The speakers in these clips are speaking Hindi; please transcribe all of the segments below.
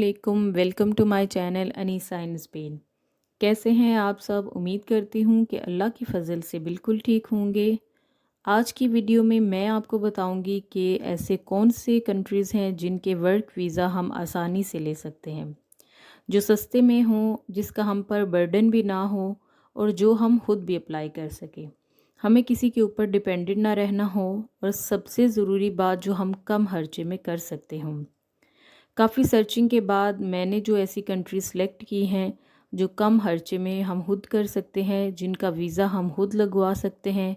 अस्सलामुअलैकुम, welcome to my channel Anisa in Spain. कैसे हैं आप सब? उम्मीद करती हूँ कि अल्लाह की फ़ज़ल से बिल्कुल ठीक होंगे। आज की वीडियो में मैं आपको बताऊँगी कि ऐसे कौन से कंट्रीज़ हैं जिनके वर्क वीज़ा हम आसानी से ले सकते हैं, जो सस्ते में हों, जिसका हम पर बर्डन भी ना हो और जो हम खुद भी अप्लाई कर सकें। हमें किसी के ऊपर डिपेंडेंट ना रहना हो और सबसे ज़रूरी बात जो हम कम खर्चे में कर सकते हों। काफ़ी सर्चिंग के बाद मैंने जो ऐसी कंट्री सेलेक्ट की हैं जो कम खर्चे में हम खुद कर सकते हैं, जिनका वीज़ा हम खुद लगवा सकते हैं।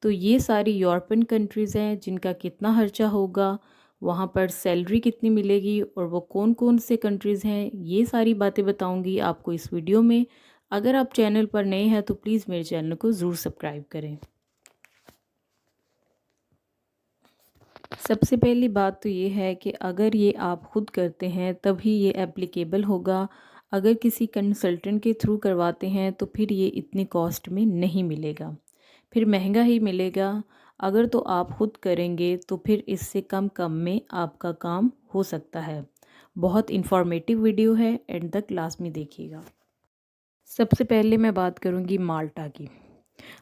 तो ये सारी यूरोपियन कंट्रीज़ हैं जिनका कितना खर्चा होगा, वहाँ पर सैलरी कितनी मिलेगी और वो कौन-कौन से कंट्रीज़ हैं, ये सारी बातें बताऊँगी आपको इस वीडियो में। अगर आप चैनल पर नए हैं तो प्लीज़ मेरे चैनल को ज़रूर सब्सक्राइब करें। सबसे पहली बात तो ये है कि अगर ये आप खुद करते हैं तभी ये एप्लीकेबल होगा। अगर किसी कंसल्टेंट के थ्रू करवाते हैं तो फिर ये इतनी कॉस्ट में नहीं मिलेगा, फिर महंगा ही मिलेगा। अगर तो आप खुद करेंगे तो फिर इससे कम में आपका काम हो सकता है। बहुत इन्फॉर्मेटिव वीडियो है, एंड तक क्लास में देखिएगा। सबसे पहले मैं बात करूँगी माल्टा की।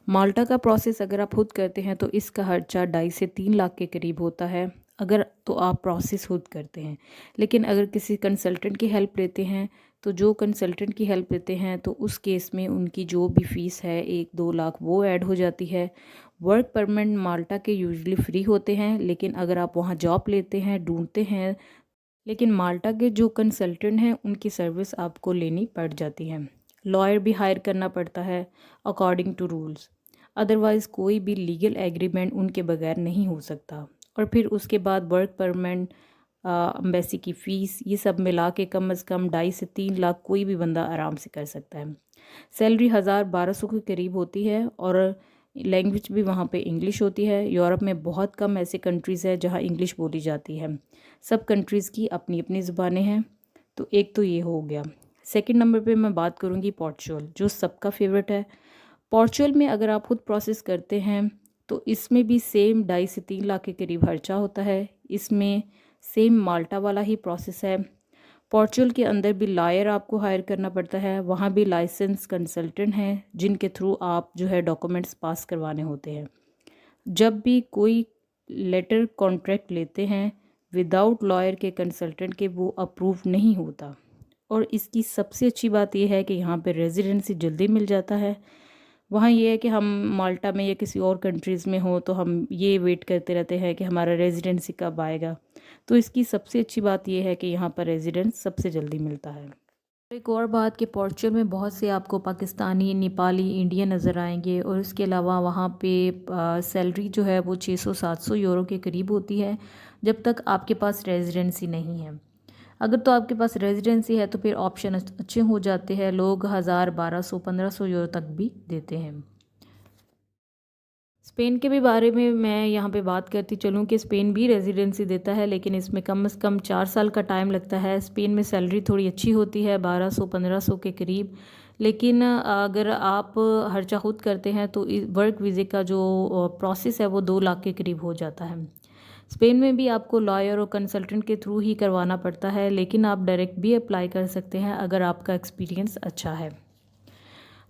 माल्टा का प्रोसेस अगर आप खुद करते हैं तो इसका खर्चा 2.5 से 3 लाख के करीब होता है, अगर तो आप प्रोसेस खुद करते हैं। लेकिन अगर किसी कंसल्टेंट की हेल्प लेते हैं तो जो कंसल्टेंट की हेल्प लेते हैं तो उस केस में उनकी जो भी फ़ीस है 1-2 लाख वो ऐड हो जाती है। वर्क परमिट माल्टा के यूजुअली फ्री होते हैं, लेकिन अगर आप वहाँ जॉब लेते हैं, ढूंढते हैं, लेकिन माल्टा के जो कंसल्टेंट हैं उनकी सर्विस आपको लेनी पड़ जाती है। लॉयर भी हायर करना पड़ता है अकॉर्डिंग टू रूल्स। अदरवाइज़ कोई भी लीगल एग्रीमेंट उनके बगैर नहीं हो सकता। और फिर उसके बाद वर्क परमिट, एम्बेसी की फ़ीस, ये सब मिला के कम से कम 2.5 से 3 लाख कोई भी बंदा आराम से कर सकता है। सैलरी 1000-1200 के करीब होती है और लैंग्वेज भी वहाँ पे इंग्लिश होती है। यूरोप में बहुत कम ऐसे कंट्रीज़ है जहाँ इंग्लिश बोली जाती है। सब कंट्रीज़ की अपनी अपनी ज़ुबानें हैं। तो एक तो ये हो गया। सेकंड नंबर पे मैं बात करूँगी पोर्चुगल, जो सबका फेवरेट है। पोर्चुगल में अगर आप खुद प्रोसेस करते हैं तो इसमें भी सेम 2.5 से 3 लाख के करीब खर्चा होता है। इसमें सेम माल्टा वाला ही प्रोसेस है। पोर्चुगल के अंदर भी लॉयर आपको हायर करना पड़ता है। वहाँ भी लाइसेंस कंसल्टेंट हैं जिनके थ्रू आप जो है डॉक्यूमेंट्स पास करवाने होते हैं। जब भी कोई लेटर कॉन्ट्रैक्ट लेते हैं विदाउट लॉयर के कंसल्टेंट के, वो अप्रूव नहीं होता। और इसकी सबसे अच्छी बात यह है कि यहाँ पे रेजिडेंसी जल्दी मिल जाता है। वहाँ ये है कि हम माल्टा में या किसी और कंट्रीज़ में हो तो हम ये वेट करते रहते हैं कि हमारा रेजिडेंसी कब आएगा। तो इसकी सबसे अच्छी बात यह है कि यहाँ पर रेजिडेंस सबसे जल्दी मिलता है। एक और बात कि पोर्चुगल में बहुत से आपको पाकिस्तानी, नेपाली, इंडियन नज़र आएंगे और इसके अलावा वहाँ पे सैलरी जो है वो 600-700 यूरो के करीब होती है, जब तक आपके पास रेजिडेंसी नहीं है। अगर तो आपके पास रेजिडेंसी है तो फिर ऑप्शन अच्छे हो जाते हैं, लोग 1000, 1200, 1500 यूरो तक भी देते हैं। स्पेन के भी बारे में मैं यहाँ पे बात करती चलूँ कि स्पेन भी रेजिडेंसी देता है, लेकिन इसमें कम से कम 4 साल का टाइम लगता है। स्पेन में सैलरी थोड़ी अच्छी होती है, 1200-1500 के करीब। लेकिन अगर आप खर्चा खुद करते हैं तो वर्क वीज़े का जो प्रोसेस है वो 2 लाख के करीब हो जाता है। स्पेन में भी आपको लॉयर और कंसल्टेंट के थ्रू ही करवाना पड़ता है, लेकिन आप डायरेक्ट भी अप्लाई कर सकते हैं अगर आपका एक्सपीरियंस अच्छा है।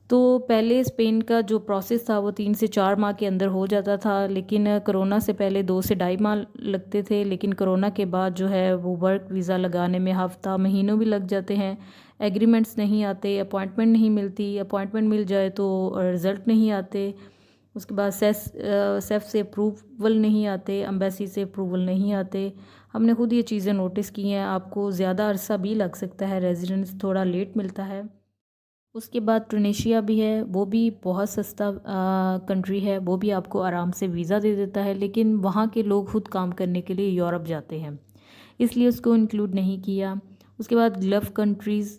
तो पहले स्पेन का जो प्रोसेस था वो 3 से 4 माह के अंदर हो जाता था, लेकिन कोरोना से पहले 2 से ढाई माह लगते थे। लेकिन कोरोना के बाद जो है वो वर्क वीज़ा लगाने में हफ्ता महीनों भी लग जाते हैं। एग्रीमेंट्स नहीं आते, अपॉइंटमेंट नहीं मिलती, अपॉइंटमेंट मिल जाए तो रिज़ल्ट नहीं आते। उसके बाद सेफ से अप्रूवल नहीं आते, एम्बेसी से अप्रूवल नहीं आते। हमने खुद ये चीज़ें नोटिस की हैं। आपको ज़्यादा अरसा भी लग सकता है, रेजिडेंस थोड़ा लेट मिलता है। उसके बाद टुनीशिया भी है, वो भी बहुत सस्ता कंट्री है, वो भी आपको आराम से वीज़ा दे देता है, लेकिन वहाँ के लोग खुद काम करने के लिए यूरोप जाते हैं, इसलिए उसको इंक्लूड नहीं किया। उसके बाद गल्फ़ कंट्रीज़,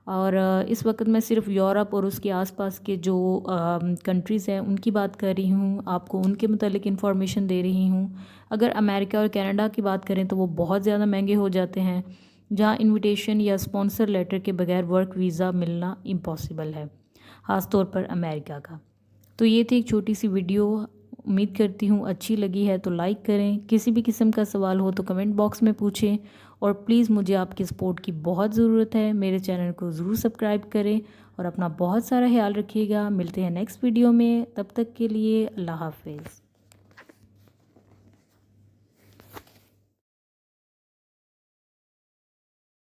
और इस वक्त मैं सिर्फ यूरोप और उसके आसपास के जो कंट्रीज़ हैं उनकी बात कर रही हूँ, आपको उनके मुतालिक इन्फॉर्मेशन दे रही हूँ। अगर अमेरिका और कनाडा की बात करें तो वो बहुत ज़्यादा महंगे हो जाते हैं, जहाँ इनविटेशन या स्पॉन्सर लेटर के बगैर वर्क वीज़ा मिलना इम्पॉसिबल है, ख़ास तौर पर अमेरिका का। तो ये थी एक छोटी सी वीडियो। उम्मीद करती हूँ अच्छी लगी है तो लाइक करें। किसी भी किस्म का सवाल हो तो कमेंट बॉक्स में पूछें और प्लीज़ मुझे आपकी सपोर्ट की बहुत ज़रूरत है। मेरे चैनल को ज़रूर सब्सक्राइब करें और अपना बहुत सारा ख्याल रखिएगा। मिलते हैं नेक्स्ट वीडियो में, तब तक के लिए अल्लाह हाफ़िज़।